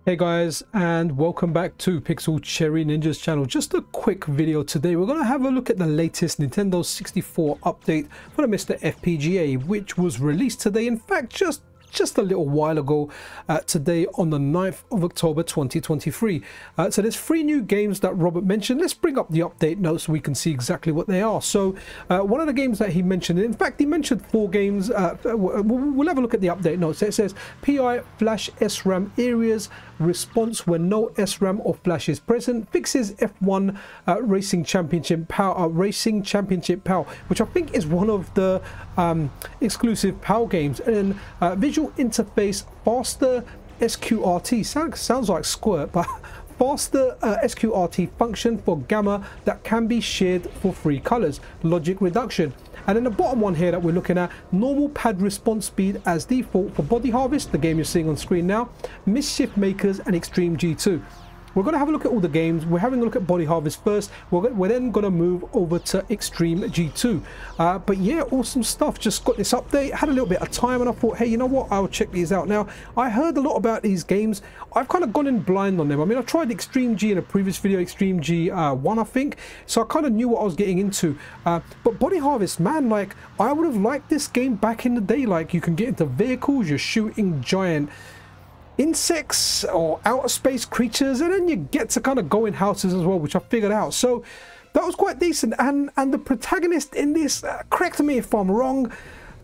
Hey guys, and welcome back to Pixel Cherry Ninja's channel. Just a quick video today. We're going to have a look at the latest Nintendo 64 update for the MiSTer FPGA, which was released today. In fact, just a little while ago, today on the 9th of October 2023. So there's 3 new games that Robert mentioned. Let's bring up the update notes so we can see exactly what they are. So one of the games that he mentioned, in fact he mentioned 4 games. We'll have a look at the update notes. It says PI flash SRAM areas response when no SRAM or flash is present, fixes F1 Racing Championship Power, which I think is one of the exclusive PAL games, and visual interface faster SQRT, sounds like squirt, but faster SQRT function for gamma that can be shared for 3 colors, logic reduction. And then the bottom one here that we're looking at, normal pad response speed as default for Body Harvest, the game you're seeing on screen now, MISCHIEF Makers, and Extreme G2. We're going to have a look at all the games. We're having a look at Body Harvest first. We're then going to move over to Extreme G2. But yeah, awesome stuff. Just got this update, had a little bit of time, and I thought, hey, you know what? I'll check these out. Now, I heard a lot about these games. I've kind of gone in blind on them. I mean, I tried Extreme G in a previous video, Extreme G1, I think. So I kind of knew what I was getting into. But Body Harvest, man, like, I would have liked this game back in the day. Like, you can get into vehicles, you're shooting giant insects or outer space creatures, and then you get to kind of go in houses as well, which I figured out. So that was quite decent. And the protagonist in this, correct me if I'm wrong,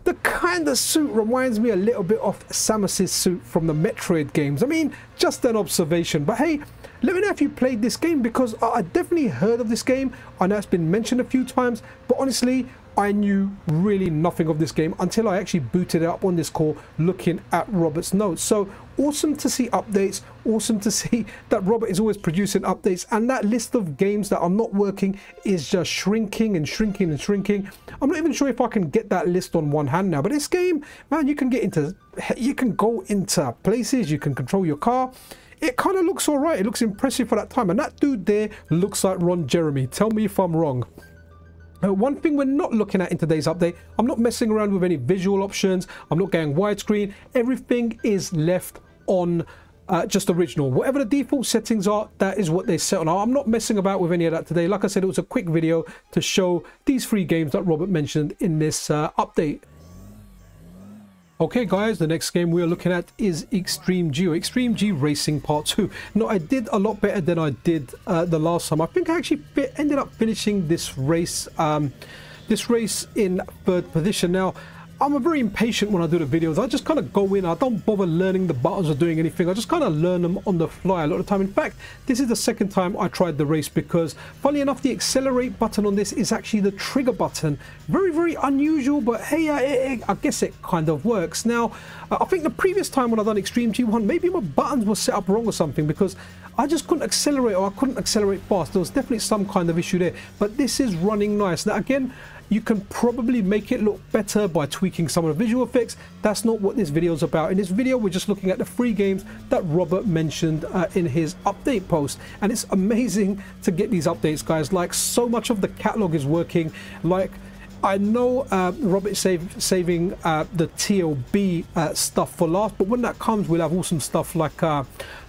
the kind of suit reminds me a little bit of Samus's suit from the Metroid games. I mean, just an observation. But hey, let me know if you played this game, because I definitely heard of this game. I know it's been mentioned a few times, but honestly, I knew really nothing of this game until I actually booted it up on this call looking at Robert's notes. So awesome to see updates, awesome to see that Robert is always producing updates, and that list of games that are not working is just shrinking and shrinking and shrinking. I'm not even sure if I can get that list on one hand now, but this game, man, you can go into places, you can control your car. It kind of looks all right. It looks impressive for that time, and that dude there looks like Ron Jeremy. Tell me if I'm wrong. One thing we're not looking at in today's update, I'm not messing around with any visual options. I'm not going widescreen. Everything is left on just original. Whatever the default settings are, that is what they set on. I'm not messing about with any of that today. Like I said, it was a quick video to show these 3 games that Robert mentioned in this update. Okay guys, the next game we're looking at is Extreme G, or Extreme G Racing Part 2. Now, I did a lot better than I did the last time. I think I actually ended up finishing this race in 3rd position. Now, I'm very impatient when I do the videos. I just kind of go in, I don't bother learning the buttons or doing anything. I just kind of learn them on the fly a lot of the time. In fact, this is the 2nd time I tried the race, because funnily enough, the accelerate button on this is actually the trigger button. Very, very unusual, but hey, I guess it kind of works. Now, I think the previous time when I done Extreme G1, maybe my buttons were set up wrong or something, because I just couldn't accelerate, or I couldn't accelerate fast. There was definitely some kind of issue there, but this is running nice. Now again, you can probably make it look better by tweaking some of the visual effects. That's not what this video is about. In this video, we're just looking at the 3 games that Robert mentioned in his update post. And it's amazing to get these updates, guys. Like, so much of the catalog is working. Like, I know Robert is saving the TLB stuff for last, but when that comes, we'll have awesome stuff like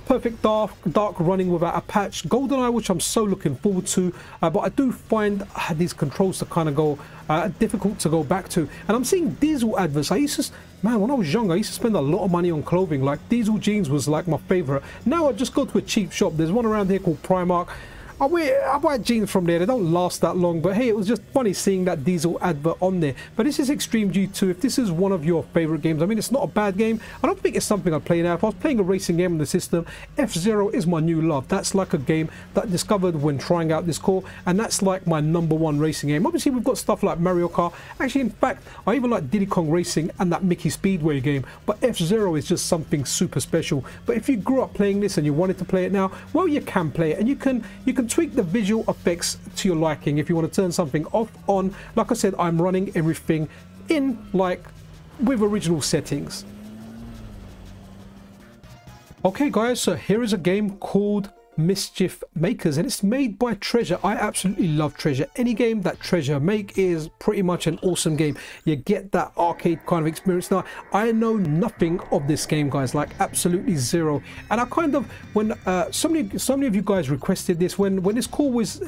Perfect Dark running without a patch, GoldenEye, which I'm so looking forward to, but I do find these controls to kind of go difficult to go back to. And I'm seeing Diesel adverts. Man, when I was younger, I used to spend a lot of money on clothing. Like, Diesel jeans was like my favorite. Now I just go to a cheap shop. There's one around here called Primark. I buy jeans from there. They don't last that long, but hey, it was just funny seeing that Diesel advert on there. But this is Extreme G2. If this is one of your favorite games, I mean, it's not a bad game. I don't think it's something I'd play now. If I was playing a racing game on the system, F-Zero is my new love. That's like a game that I discovered when trying out this core, and that's like my #1 racing game. Obviously, we've got stuff like Mario Kart. Actually, in fact, I even like Diddy Kong Racing and that Mickey Speedway game, but F-Zero is just something super special. But if you grew up playing this and you wanted to play it now, well, you can play it, and you can tweak the visual effects to your liking. If you want to turn something off, on, like I said, I'm running everything in like with original settings. Okay guys, so here is a game called MISCHIEF makers, and it's made by Treasure. I absolutely love Treasure. Any game that Treasure make is pretty much an awesome game. You get that arcade kind of experience. Now, I know nothing of this game, guys, like absolutely zero. And I kind of, when so many of you guys requested this when this core was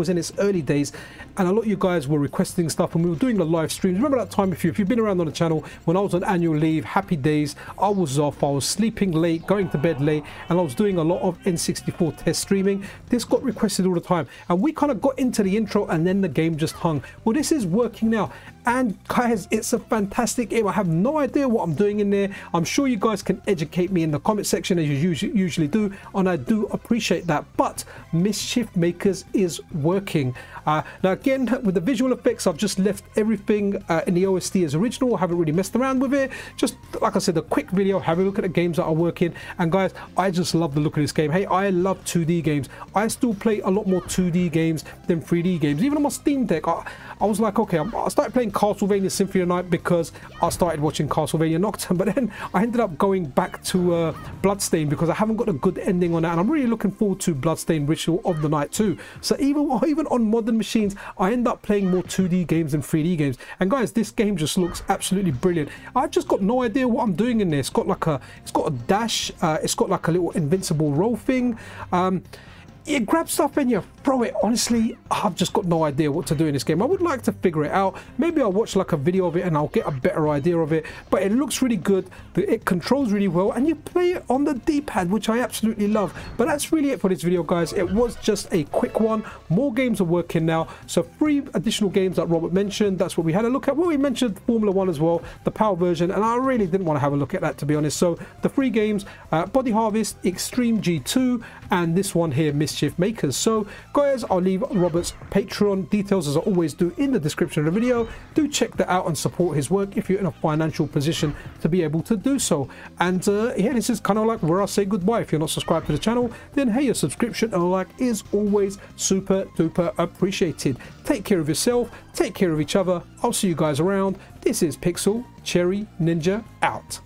in its early days, and a lot of you guys were requesting stuff, and we were doing the live streams. Remember that time? If you've been around on the channel, when I was on annual leave, happy days, I was off, I was sleeping late, going to bed late, and I was doing a lot of N64 test streaming. This got requested all the time, and we kind of got into the intro, and then the game just hung. Well, this is working now, and guys, it's a fantastic game. I have no idea what I'm doing in there. I'm sure you guys can educate me in the comment section, as you usually do, and I do appreciate that. But MISCHIEF makers is working. Now again, with the visual effects, I've just left everything in the OSD as original. I haven't really messed around with it. Just like I said, a quick video, have a look at the games that are working. And guys, I just love the look of this game. Hey, I love 2D games. I still play a lot more 2D games than 3D games. Even on my Steam Deck, I was like, okay, I started playing Castlevania Symphony of the Night because I started watching Castlevania Nocturne, but then I ended up going back to Bloodstained because I haven't got a good ending on that, and I'm really looking forward to Bloodstained Ritual of the Night too. So even on modern machines, I end up playing more 2D games than 3D games. And guys, this game just looks absolutely brilliant. I've just got no idea what I'm doing in there. It's got a dash, it's got like a little invincible roll thing. You grab stuff and you throw it. Honestly, I've just got no idea what to do in this game. I would like to figure it out. Maybe I'll watch like a video of it and I'll get a better idea of it. But it looks really good. It controls really well, and you play it on the D-pad, which I absolutely love. But that's really it for this video, guys. It was just a quick one. More games are working now. So 3 additional games that Robert mentioned. That's what we had a look at. Well, we mentioned Formula 1 as well, the PAL version, and I really didn't want to have a look at that, to be honest. So the 3 games, Body Harvest, Extreme G2, and this one here, MISCHIEF makers. So guys, I'll leave Robert's Patreon details, as I always do, in the description of the video. Do check that out and support his work if you're in a financial position to be able to do so. And yeah, this is kind of like where I say goodbye. If you're not subscribed to the channel, then hey, a subscription and a like is always super duper appreciated. Take care of yourself, take care of each other. I'll see you guys around. This is Pixel Cherry Ninja out.